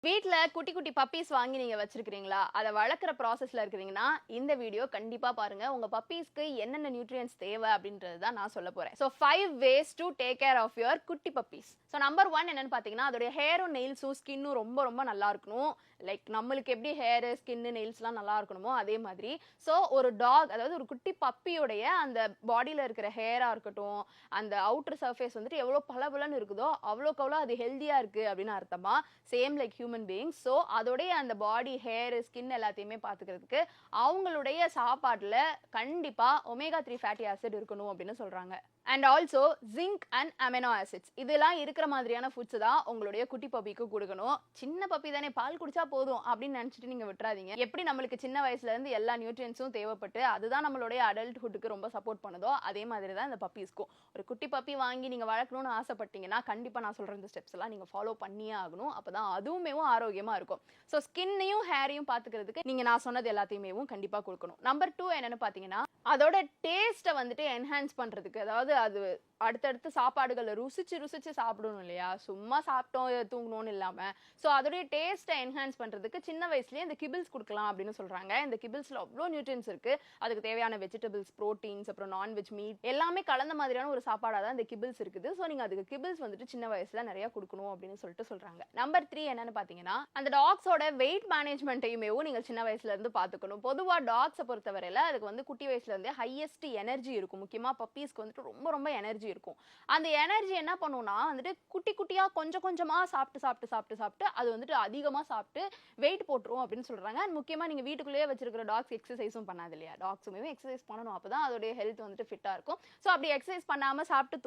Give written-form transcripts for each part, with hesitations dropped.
வீட்ல குட்டி குட்டி பப்பீஸ் வாங்கி நீங்க வச்சிருக்கீங்களா? அத வளர்க்குற ப்ராசஸ்ல இருக்கிறீங்கன்னா, இந்த வீடியோ கண்டிப்பா பாருங்க. உங்க பப்பீஸ்க்கு என்னென்ன நியூட்ரியன்ட்ஸ் தேவை அப்படின்றது தான் நான் சொல்லப் போறேன். So 5 ways to take care of your குட்டி பப்பீஸ். சோ நம்பர் 1 என்னன்னு பார்த்தீங்கன்னா, அதோட ஹேரும், நெயில்ஸும், ஸ்கின்னும் ரொம்ப ரொம்ப நல்லா இருக்கணும். லைக் நம்மளுக்கு எப்படி ஹேர், ஸ்கின், நெயில்ஸ்லாம் நல்லா இருக்கணுமோ அதே மாதிரி. சோ ஒரு அதாவது ஒரு குட்டி பப்பியோடைய அந்த பாடியில இருக்கிற ஹேரா இருக்கட்டும், அந்த அவுட்டர் சர்ஃபேஸ் வந்துட்டு எவ்வளோ பளபளன்னு இருக்குதோ, அவ்வளோக்கு அவ்வளோ அது ஹெல்தியா இருக்கு அப்படின்னு அர்த்தமா. Same like human beings. So அதோடைய அந்த பாடி, ஹேர், ஸ்கின் எல்லாத்தையுமே பார்த்துக்கிறதுக்கு அவங்களுடைய சாப்பாட்டுல கண்டிப்பா ஒமேகா 3 ஃபேட்டி ஆசிட் இருக்கணும் அப்படின்னு சொல்றாங்க. And also zinc and amino acids இதெல்லாம் இருக்கிற மாதிரியான ஃபுட்ஸ் தான் உங்களுடைய குட்டி பப்பிக்கு கொடுக்கணும். சின்ன பப்பி தானே, பால் குடிச்சா போதும் அப்படின்னு நினைச்சிட்டு நீங்க விட்டுறாதீங்க. எப்படி நம்மளுக்கு சின்ன வயசுல இருந்து எல்லா நியூட்ரியன்ஸும் தேவைப்பட்டு அதுதான் நம்மளுடைய அடல்ட்ஹுட்டுக்கு ரொம்ப சப்போர்ட் பண்ணுதோ, அதே மாதிரி தான் இந்த பப்பீஸ்க்கும். ஒரு குட்டி பப்பி வாங்கி நீங்க வளர்க்கணும்னு ஆசைப்பட்டீங்கன்னா கண்டிப்பா நான் சொல்ற இந்த ஸ்டெப்ஸ் எல்லாம் நீங்க ஃபாலோ பண்ணியே ஆகணும். அப்பதான் அதுவுமே ஆரோக்கியமா இருக்கும். ஸோ ஸ்கின்னையும் ஹேரையும் பாத்துக்கிறதுக்கு நீங்க நான் சொன்னது எல்லாத்தையுமே கண்டிப்பா கொடுக்கணும். நம்பர் 2 என்னன்னு பாத்தீங்கன்னா, அதோட டேஸ்ட்டை வந்துட்டு என்ஹான்ஸ் பண்றதுக்கு, அதாவது அது அடுத்தடுத்து சாப்பாடுகளை ருசிச்சு ருசிச்சு சாப்பிடணும் இல்லையா, சும்மா சாப்பிட்டோம் தூங்கணும்னு இல்லாம. ஸோ அதோடைய டேஸ்ட்டை என்ஹான்ஸ் பண்றதுக்கு சின்ன வயசுலயே இந்த கிபிள்ஸ் கொடுக்கலாம் அப்படின்னு சொல்றாங்க. இந்த கிபிள்ஸ்ல அவ்வளோ நியூட்ரியன்ஸ் இருக்கு. அதுக்கு தேவையான வெஜிடபிள்ஸ், ப்ரோட்டீன்ஸ், அப்புறம் நான்வெஜ், மீட் எல்லாமே கலந்த மாதிரியான ஒரு சாப்பாடா தான் இந்த கிபிள்ஸ் இருக்குது. ஸோ நீங்க அதுக்கு கிபிள்ஸ் வந்துட்டு சின்ன வயசுல நிறைய கொடுக்கணும் அப்படின்னு சொல்றாங்க. நம்பர் 3 என்னன்னு பாத்தீங்கன்னா, அந்த டாக்ஸோட வெயிட் மேனேஜ்மெண்ட்டையுமே நீங்க சின்ன வயசுல இருந்து பாத்துக்கணும். பொதுவா டாக்ஸை பொறுத்தவரையில அதுக்கு வந்து குட்டி வயசுல இருந்தே ஹையஸ்ட் எனர்ஜி இருக்கும். முக்கியமா பப்பீஸ்க்கு வந்துட்டு ரொம்ப ரொம்ப எனர்ஜி இருக்கும். அந்த எனர்ஜி என்ன பண்ணும்னா வந்துட்டு குட்டி குட்டியா கொஞ்சம் கொஞ்சமா சாப்பிட்டு சாப்பிட்டு சாப்பிட்டு சாப்பிட்டு அது வந்துட்டு அதிகமா சாப்பிட்டு வெயிட் போட்டுரும் அப்படின்னு சொல்றாங்க. அண்ட் முக்கியமா நீங்க வீட்டுக்குள்ளேயே வச்சிருக்கிற டாக்ஸ் எக்ஸசைஸும் பண்ணாது இல்லையா, டாக்ஸுமே எக்ஸசைஸ் பண்ணணும். அப்பதான் அதோட ஹெல்த் வந்துட்டு ஃபிட்டா இருக்கும். ஸோ அப்படி எக்ஸசைஸ் பண்ணாம சாப்பிட்டு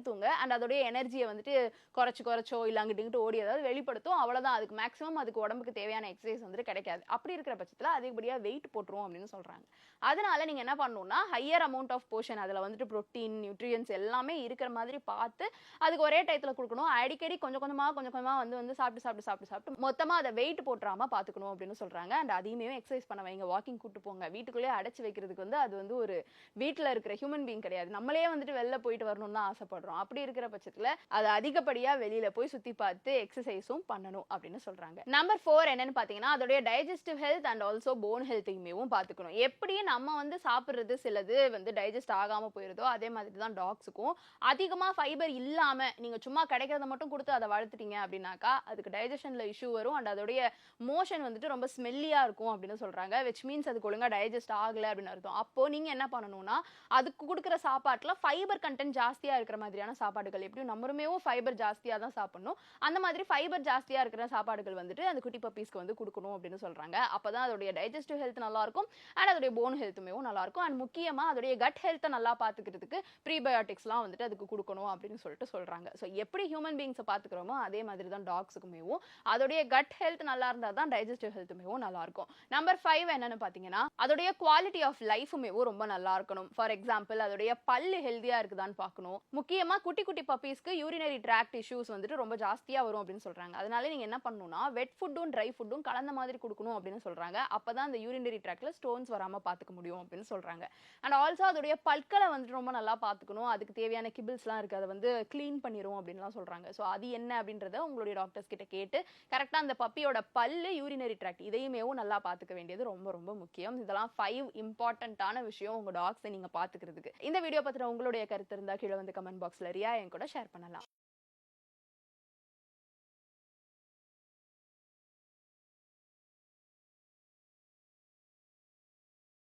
தூங்க அண்ட் அதோடைய எனர்ஜியை வந்துட்டு குறைச்சோ இல்ல அங்கிட்டு ஓடி ஏதாவது வெளிப்படுத்தும். அவ்வளவுதான். அதுக்கு மேக்ஸிமம் அதுக்கு உடம்புக்கு தேவையான எக்ஸசைஸ் வந்துட்டு கிடைக்காது. அப்படி இருக்கிற பட்சத்துல அதிகப்படியா வெயிட் போட்டுரும் அப்படின்னு சொல்றாங்க. அதனால நீங்க என்ன பண்ணணும்னா, ஹையர் அமௌண்ட் ஆஃப் போர்ஷன் அதுல வந்துட்டு புரோட்டீன், நியூட்ரியன்ஸ் எல்லாமே இருக்கிற மாதிரி பார்த்து அதுக்கு ஒரே டயத்துல கொடுக்கணும். அடிக்கடி கொஞ்சம் கொஞ்சமா வந்து சாப்பிட்டு மொத்தமா அதை வெயிட் போட்டுறாம பாத்துக்கணும் அப்படின்னு சொல்றாங்க. அண்ட் அதையுமே எக்ஸசைஸ் பண்ண வைங்க, வாக்கிங் கூட்டு போங்க. வீட்டுக்குள்ளேயே அடைச்சு வைக்கிறதுக்கு வந்து அது வந்து ஒரு வீட்டுல இருக்கிற ஹியூமன் பீயிங் கிடையாது. நம்மளே வந்துட்டு வெளில போயிட்டு வரணும்னு தான் ஆசைப்படுறோம். அப்படி இருக்கிற பட்சத்துல அது அதிகப்படியா வெளியில போய் சுத்தி பார்த்து எக்ஸசைஸும் பண்ணணும் அப்படின்னு சொல்றாங்க. நம்பர் 4 என்னன்னு பாத்தீங்கன்னா, அதோடைய digestive health and also bone ஹெல்த்தையுமே பார்த்துக்கணும். எப்படி நம்ம வந்து சாப்பிடுறது சிலது வந்து டைஜஸ்ட் ஆகாம போயிருதோ அதே மாதிரி தான் டாக்ஸுக்கும். அதிகமா ஃபைபர் இல்லாம நீங்க சும்மா கிடைக்கிறத மட்டும் கொடுத்து அதை வளர்த்துட்டீங்க அப்படின்னாக்கா அதுக்கு டைஜஷன்ல இஷ்யூ வரும். அண்ட் அதோடைய மோஷன் வந்துட்டு ரொம்ப ஸ்மெல்லியா இருக்கும் அப்படின்னு சொல்றாங்க. விச் மீன்ஸ் அதுக்கு ஒழுங்கா டைஜஸ்ட் ஆகல அப்படின்னு அர்த்தம். அப்போ நீங்க என்ன பண்ணணும்னா, அதுக்கு கொடுக்குற சாப்பாட்டுல ஃபைபர் கண்டென்ட் ஜாஸ்தியா இருக்கிற மாதிரியான சாப்பாடுகள், எப்படியும் நம்மளுமே ஃபைபர் ஜாஸ்தியா தான் சாப்பிடணும். அந்த மாதிரி ஃபைபர் ஜாஸ்தியா இருக்கிற சாப்பாடுகள் வந்துட்டு அந்த குட்டி பப்பீஸ்க்கு வந்து கொடுக்கணும் அப்படின்னு சொல்றாங்க. அப்பதான் அதோடைய டைஜஸ்டிவ் ஹெல்த் நல்லா இருக்கும் அண்ட் அதோடைய போன் ஹெல்த்துமே நல்லா இருக்கும். அண்ட் முக்கியமா அதோடைய கட் ஹெல்த்தை நல்லா பாத்துக்கிறதுக்கு ப்ரீபயோட்டிக்ஸ்லாம் வந்துட்டு அதுக்கு கொடுக்கணும் அப்படின்னு சொல்றாங்க. ஸோ எப்படி ஹியூமன் பீயிங்ஸை பாத்துக்கிறோமோ அதே மாதிரி தான் டாக்ஸுக்குமே அதோடைய கட் ஹெல்த் நல்லா இருந்தா தான் டைஜஸ்டிவ் ஹெல்த்துமே நல்லா இருக்கும். நம்பர் 5 என்னன்னு பாத்தீங்கன்னா, அதோடைய குவாலிட்டி ஆஃப் லைஃபுமே ரொம்ப நல்லா இருக்கணும். ஃபார் எக்ஸாம்பிள் அதோடைய பல்லு ஹெல்தியா இருக்குதான்னு பார்க்கணும். முக்கியமா குட்டி குட்டி பப்பீஸ்க்கு யூரினரி ட்ராக்ட் இஷ்யூஸ் வந்துட்டு ரொம்ப ஜாஸ்தியா வரும் அப்படின்னு சொல்றாங்க. அதனால நீங்க என்ன பண்ணணும்னா, வெட் ஃபுட்டும் ட்ரை ஃபுட்டும் கலந்த மாதிரி கொடுக்கணும் அப்படின்னு சொல்றாங்க. அப்பதான் அந்த யூரினரி ட்ராக்ட்ல ஸ்டோன்ஸ் வராம பாத்துக்க முடியும் அப்படின்னு சொல்றாங்க. அண்ட் ஆல்சோ அதோடைய பற்களை வந்துட்டு ரொம்ப நல்லா பாத்துக்கணும். அதுக்கு தேவையான கிபிள்ஸ்லாம் இருக்கு, அதை வந்து கிளீன் பண்ணிரும் அப்படின்லாம் சொல்றாங்க. ஸோ அது என்ன அப்படின்றத உங்களுடைய டாக்டர்ஸ் கிட்ட கேட்டு கரெக்டா அந்த பப்பியோட பல்லு, யூரினரி ட்ராக்ட் இதையுமே நல்லா பாத்துக்க வேண்டியது ரொம்ப ரொம்ப முக்கியம். இதெல்லாம் 5 இம்பார்ட்டன்டான விஷயம் உங்க டாக்ஸை நீங்க பாத்துக்கிறதுக்கு. இந்த வீடியோ பத்தின உங்களுடைய கருத்து இருந்தா கீழே வந்து கமெண்ட் பாக்ஸ்ல ரியா என் கூட ஷேர் பண்ணலாம்.